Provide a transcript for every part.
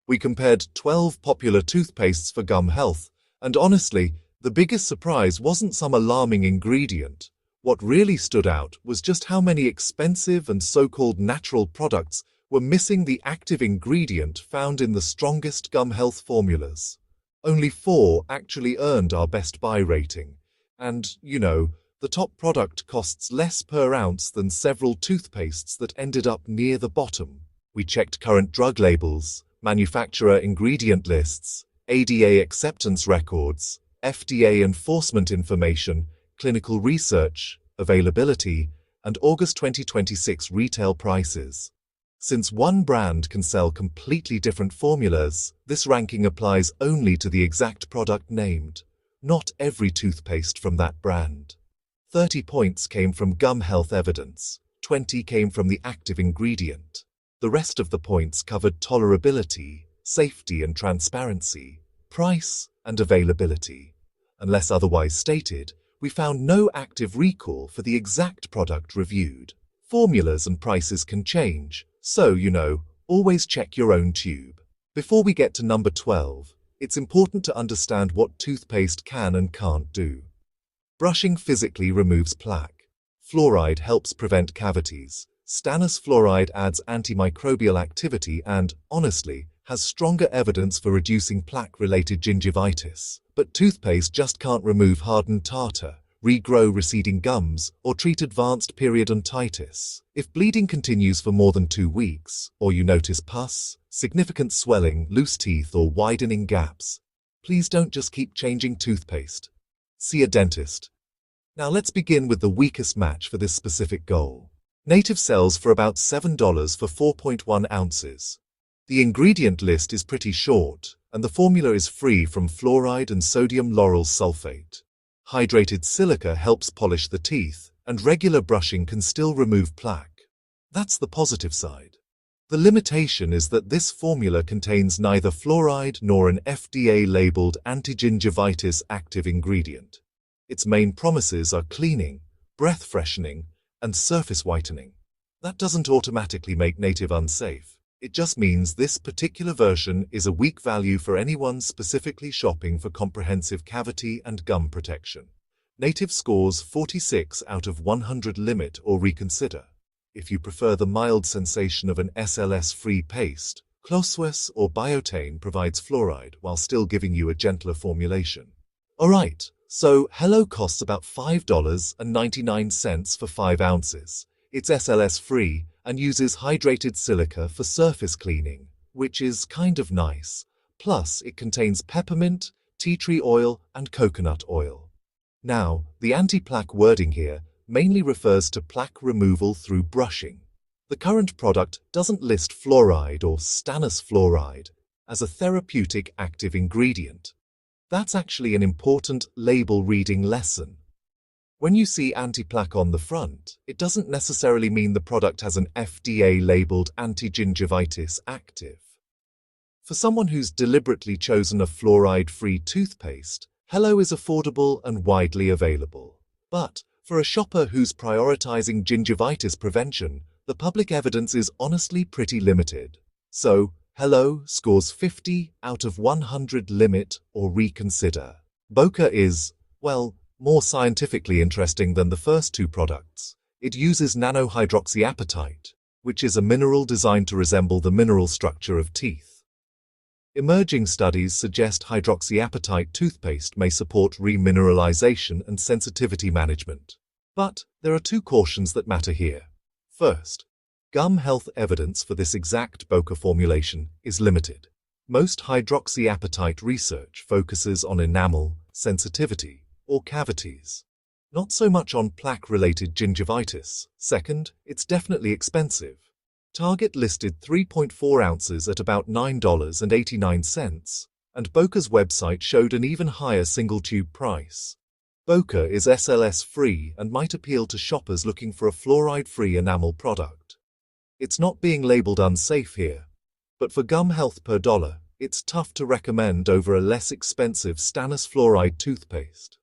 We compared 12 popular toothpastes for gum health, and honestly, the biggest surprise wasn't some alarming ingredient. What really stood out was just how many expensive and so-called natural products were missing the active ingredient found in the strongest gum health formulas. Only 4 actually earned our best buy rating. And, the top product costs less per ounce than several toothpastes that ended up near the bottom. We checked current drug labels, manufacturer ingredient lists, ADA acceptance records, FDA enforcement information, clinical research, availability, and August 2026 retail prices. Since one brand can sell completely different formulas, this ranking applies only to the exact product named, not every toothpaste from that brand. 30 points came from gum health evidence, 20 came from the active ingredient. The rest of the points covered tolerability, safety and transparency, price and availability. Unless otherwise stated, we found no active recall for the exact product reviewed. Formulas and prices can change, so, always check your own tube. Before we get to number 12, it's important to understand what toothpaste can and can't do. Brushing physically removes plaque. Fluoride helps prevent cavities. Stannous fluoride adds antimicrobial activity and, honestly, has stronger evidence for reducing plaque-related gingivitis. But toothpaste just can't remove hardened tartar, regrow receding gums, or treat advanced periodontitis. If bleeding continues for more than 2 weeks, or you notice pus, significant swelling, loose teeth, or widening gaps, please don't just keep changing toothpaste. See a dentist. Now let's begin with the weakest match for this specific goal. Native sells for about $7 for 4.1 ounces. The ingredient list is pretty short, and the formula is free from fluoride and sodium lauryl sulfate. Hydrated silica helps polish the teeth, and regular brushing can still remove plaque. That's the positive side. The limitation is that this formula contains neither fluoride nor an FDA-labeled anti-gingivitis active ingredient. Its main promises are cleaning, breath freshening, and surface whitening. That doesn't automatically make Native unsafe. It just means this particular version is a weak value for anyone specifically shopping for comprehensive cavity and gum protection. Native scores 46 out of 100 limit or reconsider. If you prefer the mild sensation of an SLS-free paste, CloSYS or Biotène provides fluoride while still giving you a gentler formulation. Alright, so Hello costs about $5.99 for 5 ounces. It's SLS-free and uses hydrated silica for surface cleaning, which is kind of nice. Plus, it contains peppermint, tea tree oil, and coconut oil. Now, the anti-plaque wording here mainly refers to plaque removal through brushing. The current product doesn't list fluoride or stannous fluoride as a therapeutic active ingredient. That's actually an important label reading lesson. When you see anti-plaque on the front, it doesn't necessarily mean the product has an FDA-labeled anti-gingivitis active. For someone who's deliberately chosen a fluoride-free toothpaste, Hello is affordable and widely available. But for a shopper who's prioritizing gingivitis prevention, the public evidence is honestly pretty limited. So, Hello scores 50 out of 100 limit or reconsider. Boka is, well, more scientifically interesting than the first 2 products. It uses nanohydroxyapatite, which is a mineral designed to resemble the mineral structure of teeth. Emerging studies suggest hydroxyapatite toothpaste may support remineralization and sensitivity management. But there are 2 cautions that matter here. First, gum health evidence for this exact Boka formulation is limited. Most hydroxyapatite research focuses on enamel, sensitivity, or cavities, not so much on plaque-related gingivitis. Second, it's definitely expensive. Target listed 3.4 ounces at about $9.89, and Boka's website showed an even higher single-tube price. Boka is SLS-free and might appeal to shoppers looking for a fluoride-free enamel product. It's not being labeled unsafe here, but for gum health per dollar, it's tough to recommend over a less expensive stannous fluoride toothpaste.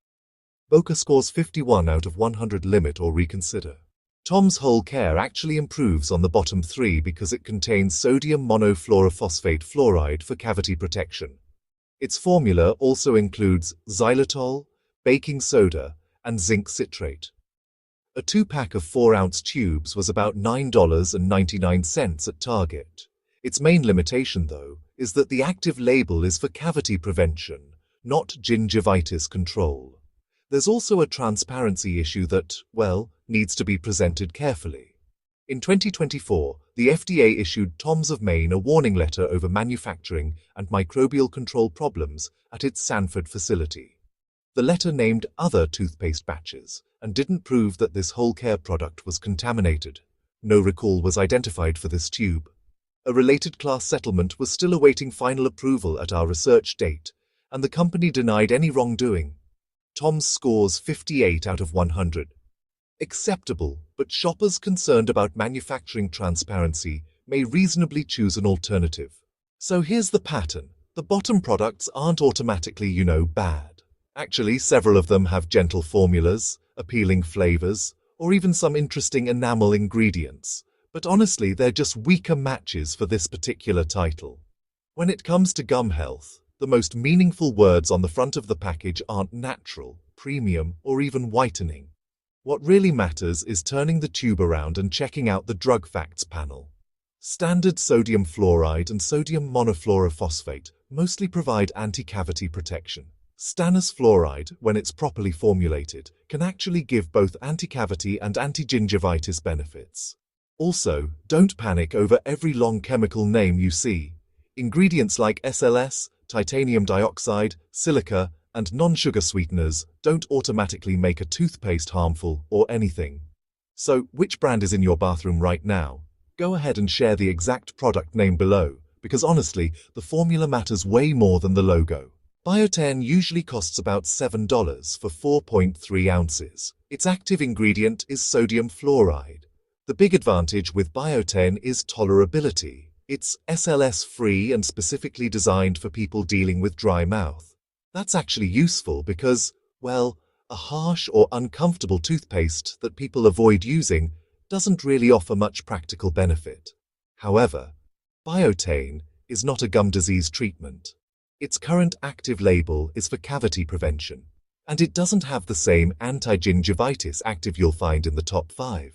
Boka scores 51 out of 100 limit or reconsider. Tom's Whole Care actually improves on the bottom three because it contains sodium monofluorophosphate fluoride for cavity protection. Its formula also includes xylitol, baking soda, and zinc citrate. A 2-pack of 4-ounce tubes was about $9.99 at Target. Its main limitation, though, is that the active label is for cavity prevention, not gingivitis control. There's also a transparency issue that, well, needs to be presented carefully. In 2024, the FDA issued Tom's of Maine a warning letter over manufacturing and microbial control problems at its Sanford facility. The letter named other toothpaste batches and didn't prove that this whole care product was contaminated. No recall was identified for this tube. A related class settlement was still awaiting final approval at our research date, and the company denied any wrongdoing. Tom's scores 58 out of 100. Acceptable, but shoppers concerned about manufacturing transparency may reasonably choose an alternative. So here's the pattern. The bottom products aren't automatically, bad. Actually, several of them have gentle formulas, appealing flavors, or even some interesting enamel ingredients. But honestly, they're just weaker matches for this particular title. When it comes to gum health, the most meaningful words on the front of the package aren't natural, premium, or even whitening. What really matters is turning the tube around and checking out the drug facts panel. Standard sodium fluoride and sodium monofluorophosphate mostly provide anti-cavity protection. Stannous fluoride, when it's properly formulated, can actually give both anti-cavity and anti-gingivitis benefits. Also, don't panic over every long chemical name you see. Ingredients like SLS, titanium dioxide, silica, and non-sugar sweeteners don't automatically make a toothpaste harmful or anything. So, which brand is in your bathroom right now? Go ahead and share the exact product name below, because honestly, the formula matters way more than the logo. Biotène usually costs about $7 for 4.3 ounces. Its active ingredient is sodium fluoride. The big advantage with Biotène is tolerability. It's SLS-free and specifically designed for people dealing with dry mouth. That's actually useful because, well, a harsh or uncomfortable toothpaste that people avoid using doesn't really offer much practical benefit. However, Biotène is not a gum disease treatment. Its current active label is for cavity prevention, and it doesn't have the same anti-gingivitis active you'll find in the top 5.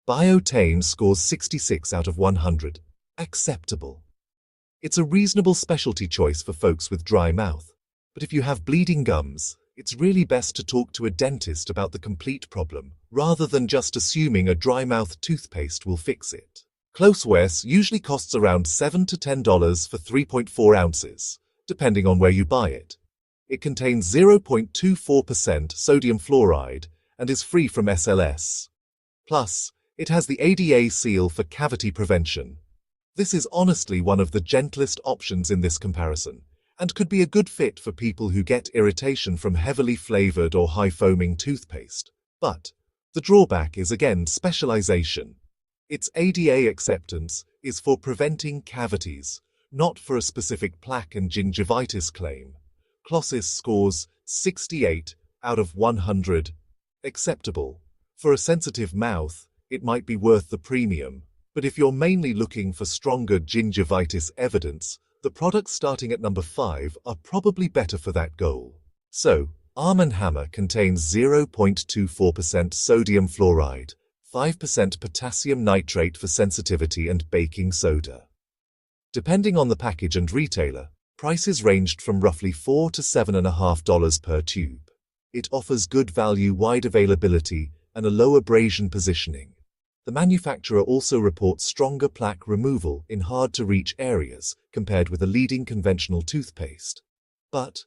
Biotène scores 66 out of 100. Acceptable. It's a reasonable specialty choice for folks with dry mouth, but if you have bleeding gums, it's really best to talk to a dentist about the complete problem, rather than just assuming a dry mouth toothpaste will fix it. CloSYS usually costs around $7 to $10 for 3.4 ounces. Depending on where you buy it. It contains 0.24% sodium fluoride and is free from SLS. Plus, it has the ADA seal for cavity prevention. This is honestly one of the gentlest options in this comparison, and could be a good fit for people who get irritation from heavily flavored or high-foaming toothpaste. But the drawback is again specialization. Its ADA acceptance is for preventing cavities, not for a specific plaque and gingivitis claim. CloSYS scores 68 out of 100. Acceptable. For a sensitive mouth, it might be worth the premium, but if you're mainly looking for stronger gingivitis evidence, the products starting at number 5 are probably better for that goal. So, Arm & Hammer contains 0.24% sodium fluoride, 5% potassium nitrate for sensitivity and baking soda. Depending on the package and retailer, prices ranged from roughly $4 to $7.50 per tube. It offers good value, wide availability, and a low abrasion positioning. The manufacturer also reports stronger plaque removal in hard-to-reach areas compared with a leading conventional toothpaste. But,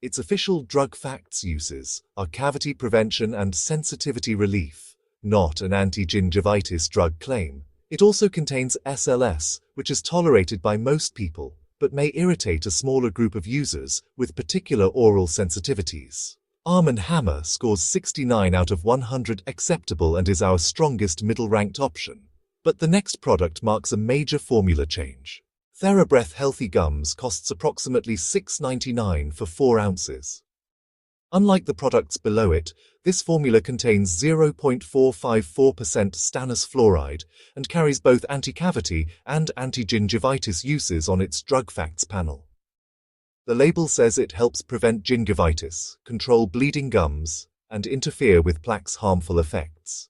its official drug facts uses are cavity prevention and sensitivity relief, not an anti-gingivitis drug claim. It also contains SLS, which is tolerated by most people, but may irritate a smaller group of users with particular oral sensitivities. Arm & Hammer scores 69 out of 100 acceptable and is our strongest middle-ranked option. But the next product marks a major formula change. TheraBreath Healthy Gums costs approximately $6.99 for 4 ounces. Unlike the products below it, this formula contains 0.454% stannous fluoride and carries both anti-cavity and anti-gingivitis uses on its drug facts panel. The label says it helps prevent gingivitis, control bleeding gums, and interfere with plaque's harmful effects.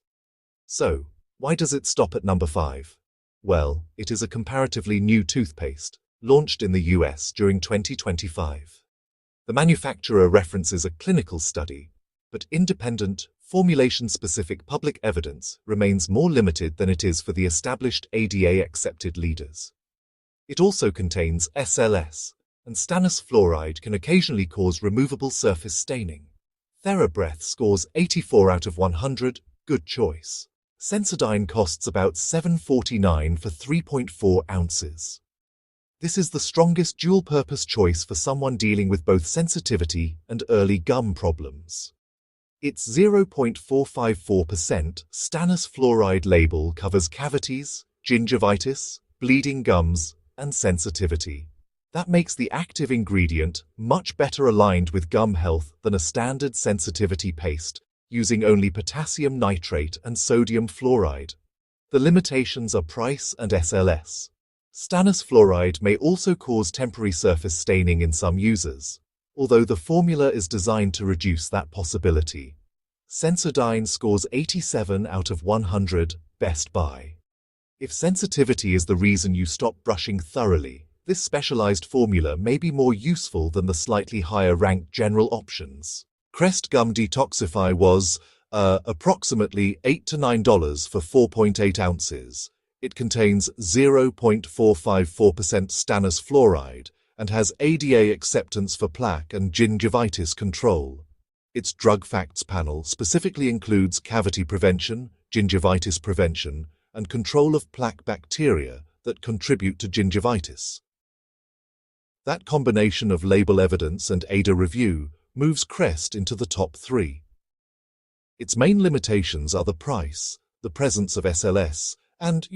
So, why does it stop at number 5? Well, it is a comparatively new toothpaste, launched in the US during 2025. The manufacturer references a clinical study, but independent, formulation-specific public evidence remains more limited than it is for the established ADA-accepted leaders. It also contains SLS, and stannous fluoride can occasionally cause removable surface staining. TheraBreath scores 84 out of 100, good choice. Sensodyne costs about $7.49 for 3.4 ounces. This is the strongest dual-purpose choice for someone dealing with both sensitivity and early gum problems. Its 0.454% stannous fluoride label covers cavities, gingivitis, bleeding gums, and sensitivity. That makes the active ingredient much better aligned with gum health than a standard sensitivity paste, using only potassium nitrate and sodium fluoride. The limitations are price and SLS. Stannous fluoride may also cause temporary surface staining in some users, although the formula is designed to reduce that possibility. Sensodyne scores 87 out of 100, best buy. If sensitivity is the reason you stop brushing thoroughly, this specialized formula may be more useful than the slightly higher-ranked general options. Crest Gum Detoxify was approximately $8 to $9 for 4.8 ounces. It contains 0.454% stannous fluoride and has ADA acceptance for plaque and gingivitis control. Its drug facts panel specifically includes cavity prevention, gingivitis prevention, and control of plaque bacteria that contribute to gingivitis. That combination of label evidence and ADA review moves Crest into the top 3. Its main limitations are the price, the presence of SLS, and,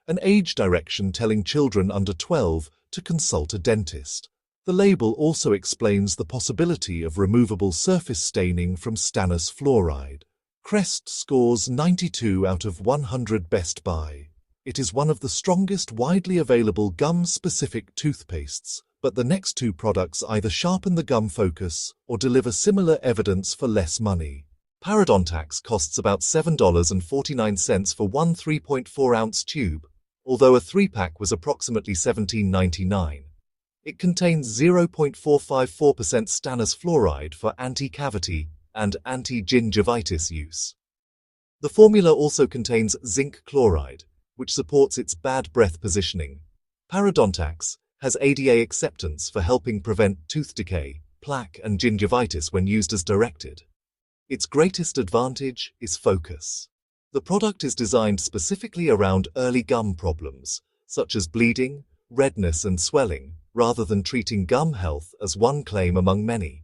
an age direction telling children under 12 to consult a dentist. The label also explains the possibility of removable surface staining from stannous fluoride. Crest scores 92 out of 100 best buy. It is one of the strongest widely available gum-specific toothpastes, but the next 2 products either sharpen the gum focus or deliver similar evidence for less money. Parodontax costs about $7.49 for one 3.4-ounce tube, although a 3-pack was approximately $17.99. It contains 0.454% stannous fluoride for anti-cavity and anti-gingivitis use. The formula also contains zinc chloride, which supports its bad breath positioning. Parodontax has ADA acceptance for helping prevent tooth decay, plaque, and gingivitis when used as directed. Its greatest advantage is focus. The product is designed specifically around early gum problems, such as bleeding, redness, and swelling, rather than treating gum health as one claim among many.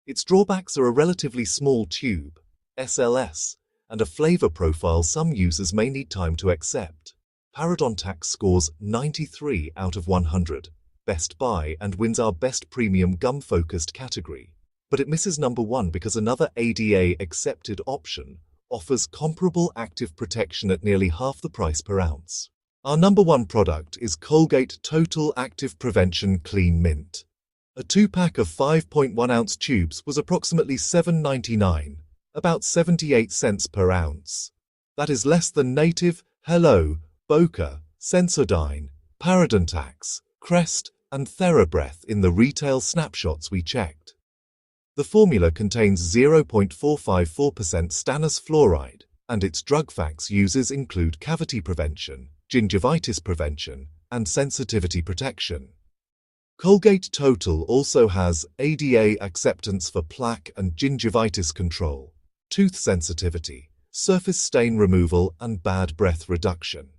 Its drawbacks are a relatively small tube, SLS, and a flavor profile some users may need time to accept. Parodontax scores 93 out of 100, best buy, and wins our best premium gum-focused category. But it misses number 1 because another ADA-accepted option offers comparable active protection at nearly half the price per ounce. Our number 1 product is Colgate Total Active Prevention Clean Mint. A 2-pack of 5.1-ounce tubes was approximately $7.99, about 78 cents per ounce. That is less than Native, Hello, Boka, Sensodyne, Parodontax, Crest, and TheraBreath in the retail snapshots we checked. The formula contains 0.454% stannous fluoride, and its drug facts uses include cavity prevention, gingivitis prevention, and sensitivity protection. Colgate Total also has ADA acceptance for plaque and gingivitis control, tooth sensitivity, surface stain removal, and bad breath reduction.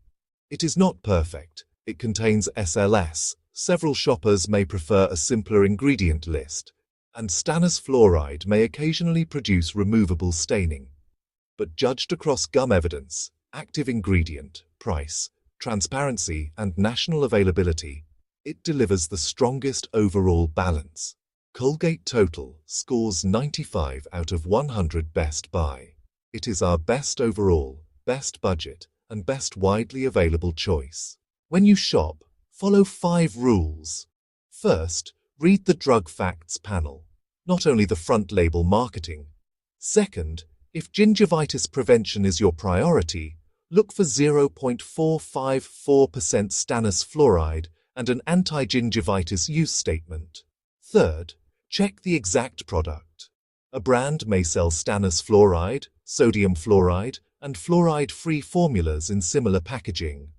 It is not perfect. It contains SLS. Several shoppers may prefer a simpler ingredient list, and stannous fluoride may occasionally produce removable staining. But judged across gum evidence, active ingredient, price, transparency, and national availability, it delivers the strongest overall balance. Colgate Total scores 95 out of 100 Best Buy. It is our best overall, best budget, and best widely available choice. When you shop, follow 5 rules. First, read the drug facts panel, not only the front label marketing. Second, if gingivitis prevention is your priority, look for 0.454% stannous fluoride and an anti-gingivitis use statement. Third, check the exact product. A brand may sell stannous fluoride, sodium fluoride, and fluoride-free formulas in similar packaging.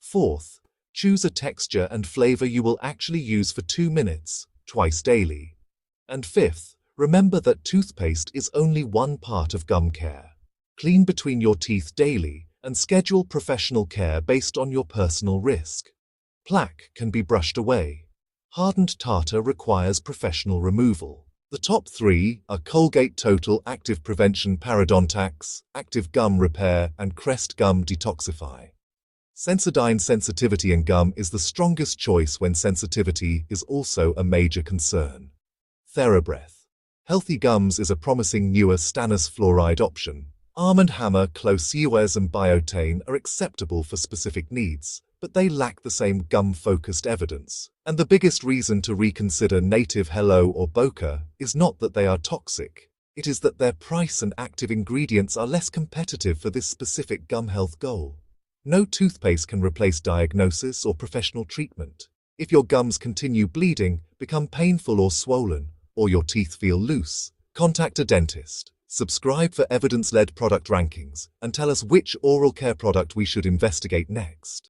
Fourth, choose a texture and flavor you will actually use for 2 minutes, twice daily. And fifth, remember that toothpaste is only one part of gum care. Clean between your teeth daily and schedule professional care based on your personal risk. Plaque can be brushed away. Hardened tartar requires professional removal. The top 3 are Colgate Total Active Prevention Parodontax, Active Gum Repair, and Crest Gum Detoxify. Sensodyne sensitivity in gum is the strongest choice when sensitivity is also a major concern. TheraBreath. Healthy Gums is a promising newer stannous fluoride option. Arm & Hammer, CloSYS, and Biotène are acceptable for specific needs, but they lack the same gum-focused evidence. And the biggest reason to reconsider Native Hello or Boka is not that they are toxic. It is that their price and active ingredients are less competitive for this specific gum health goal. No toothpaste can replace diagnosis or professional treatment. If your gums continue bleeding, become painful or swollen, or your teeth feel loose, contact a dentist. Subscribe for evidence-led product rankings and tell us which oral care product we should investigate next.